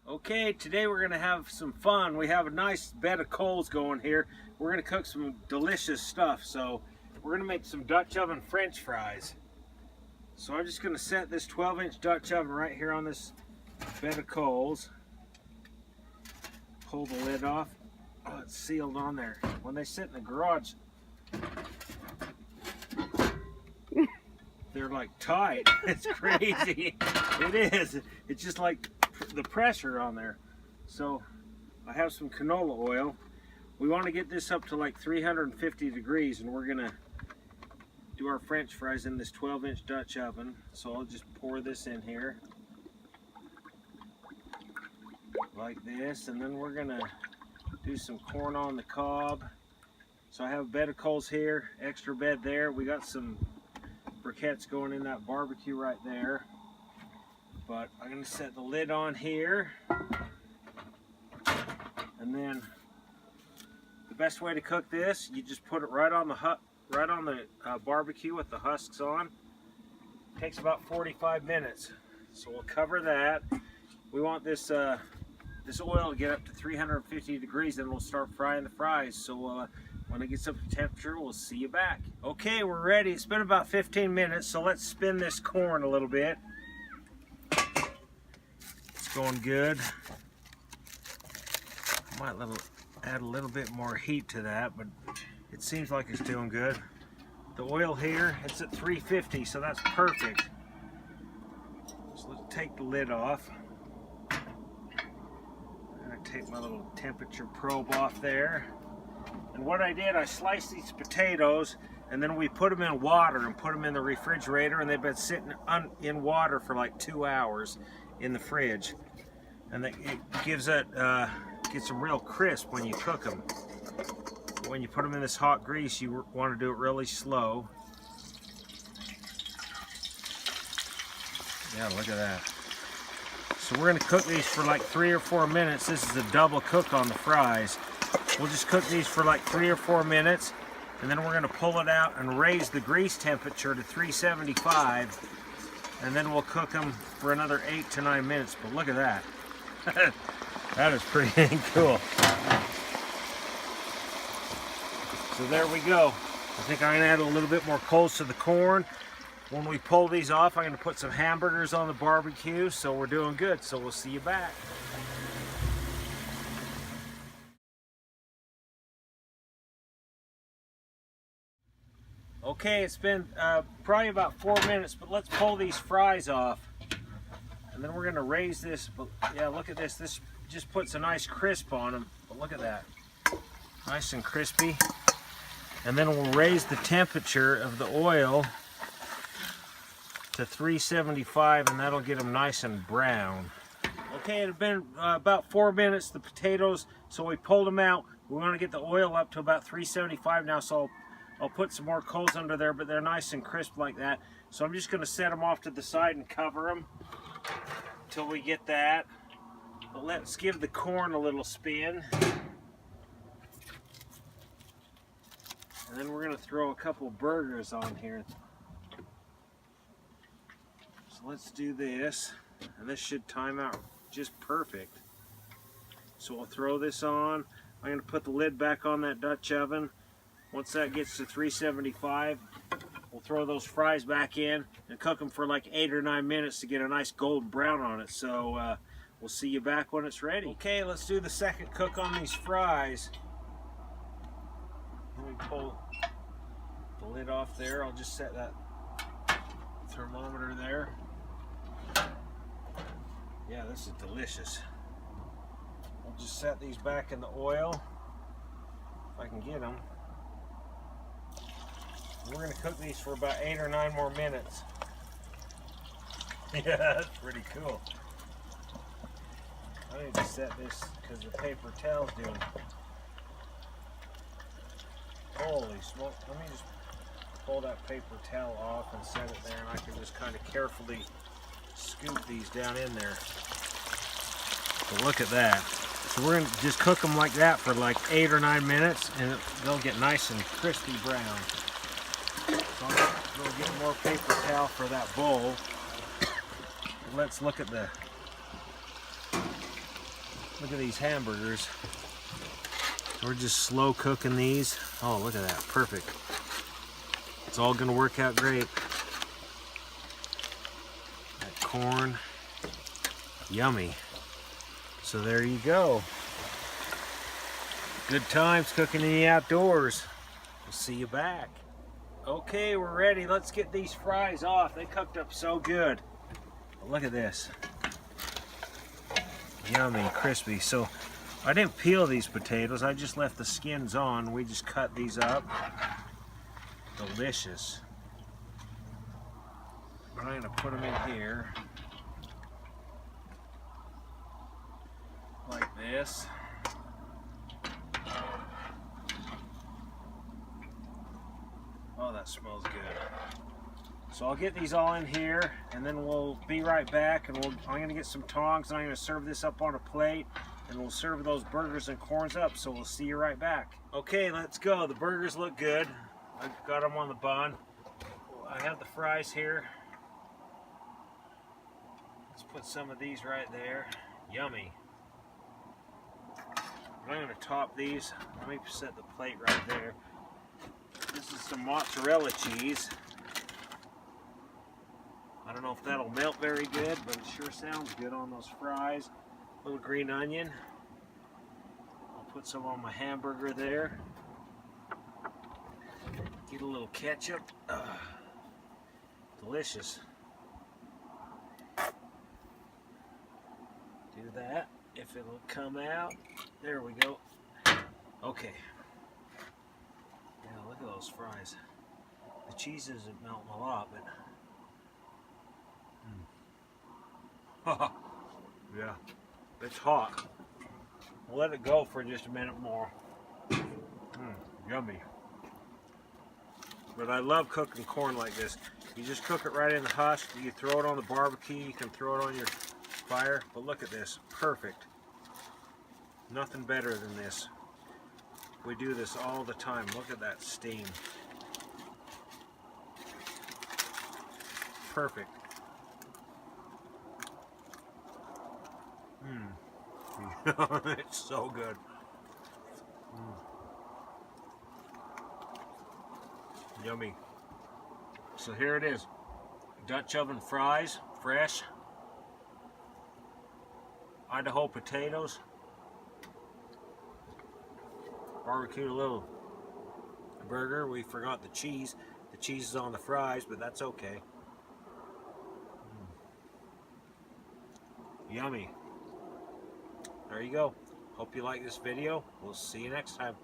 Okay, today we're gonna have some fun. We have a nice bed of coals going here. We're gonna cook some delicious stuff. So we're gonna make some Dutch oven French fries. So I'm just gonna set this 12-inch Dutch oven right here on this bed of coals. Pull the lid off. Oh, it's sealed on there. When they sit in the garage, they're like tight. It's crazy. It is. It's just like the pressure on there. So I have some canola oil. We want to get this up to like 350 degrees, and we're gonna do our French fries in this 12-inch Dutch oven. So I'll just pour this in here like this, and then we're gonna do some corn on the cob. So I have a bed of coals here, extra bed there. We got some briquettes going in that barbecue right there. But I'm going to set the lid on here, and then the best way to cook this, you just put it right on the barbecue with the husks on. It takes about 45 minutes. So we'll cover that. We want this this oil to get up to 350 degrees, then we'll start frying the fries. So when it gets up to temperature, we'll see you back. Okay, we're ready. It's been about 15 minutes, so let's spin this corn a little bit. Going good. Might add a little bit more heat to that, but it seems like it's doing good. The oil here, it's at 350, so that's perfect. So let's take the lid off. I'm gonna take my little temperature probe off there. And what I did, I sliced these potatoes, and then we put them in water and put them in the refrigerator, and they've been sitting in water for like 2 hours in the fridge, and it gives it gets them real crisp when you cook them. When you put them in this hot grease, you want to do it really slow. Yeah, look at that. So we're going to cook these for like 3 or 4 minutes. This is a double cook on the fries. We'll just cook these for like 3 or 4 minutes, and then we're going to pull it out and raise the grease temperature to 375. And then we'll cook them for another 8 to 9 minutes. But look at that. That is pretty cool. So there we go. I think I'm gonna add a little bit more coals to the corn. When we pull these off, I'm gonna put some hamburgers on the barbecue. So we're doing good. So we'll see you back. Okay, it's been probably about 4 minutes, but let's pull these fries off. And then we're gonna raise this, but yeah, look at this. This just puts a nice crisp on them, but look at that. Nice and crispy. And then we'll raise the temperature of the oil to 375, and that'll get them nice and brown. Okay, it had been about 4 minutes, the potatoes, so we pulled them out. We wanna get the oil up to about 375 now, so I'll put some more coals under there, but they're nice and crisp like that. So I'm just gonna set them off to the side and cover them until we get that. But let's give the corn a little spin. And then we're gonna throw a couple burgers on here. So let's do this, and this should time out just perfect. So we'll throw this on. I'm gonna put the lid back on that Dutch oven. Once that gets to 375, we'll throw those fries back in and cook them for like 8 or 9 minutes to get a nice golden brown on it. So we'll see you back when it's ready. Okay, let's do the second cook on these fries. Let me pull the lid off there. I'll just set that thermometer there. Yeah, this is delicious. I'll just set these back in the oil if I can get them. We're going to cook these for about 8 or 9 more minutes. Yeah, that's pretty cool. I need to set this because the paper towel's doing. Holy smoke. Let me just pull that paper towel off and set it there, and I can just kind of carefully scoop these down in there. So look at that. So we're going to just cook them like that for like 8 or 9 minutes, and they'll get nice and crispy brown. So we'll get more paper towel for that bowl. Let's look at the Look at these hamburgers. We're just slow cooking these. Oh, look at that, perfect. It's all gonna work out great. That corn, yummy. So there you go. Good times cooking in the outdoors. We'll see you back. Okay, we're ready. Let's get these fries off. They cooked up so good. But look at this. Yummy, crispy. So I didn't peel these potatoes. I just left the skins on. We just cut these up. Delicious. I'm going to put them in here. Like this. Oh, that smells good. So I'll get these all in here, and then we'll be right back. And I'm going to get some tongs, and I'm going to serve this up on a plate, and we'll serve those burgers and corns up. So we'll see you right back. Okay, let's go. The burgers look good. I've got them on the bun. I have the fries here. Let's put some of these right there. Yummy. I'm going to top these. Let me set the plate right there. This is some mozzarella cheese. I don't know if that'll melt very good, but it sure sounds good on those fries. A little green onion. I'll put some on my hamburger there. Get a little ketchup. Delicious. Do that if it'll come out. There we go. Okay. Yeah, look at those fries. The cheese isn't melting a lot, but yeah, it's hot. We'll let it go for just a minute more. Yummy. But I love cooking corn like this. You just cook it right in the husk. You throw it on the barbecue. You can throw it on your fire. But look at this. Perfect. Nothing better than this. We do this all the time. Look at that steam. Perfect. It's so good. Yummy. So here it is. Dutch oven fries, fresh. Idaho potatoes. Barbecued a little burger. We forgot the cheese. The cheese is on the fries, but that's okay. Yummy. There you go. Hope you like this video. We'll see you next time.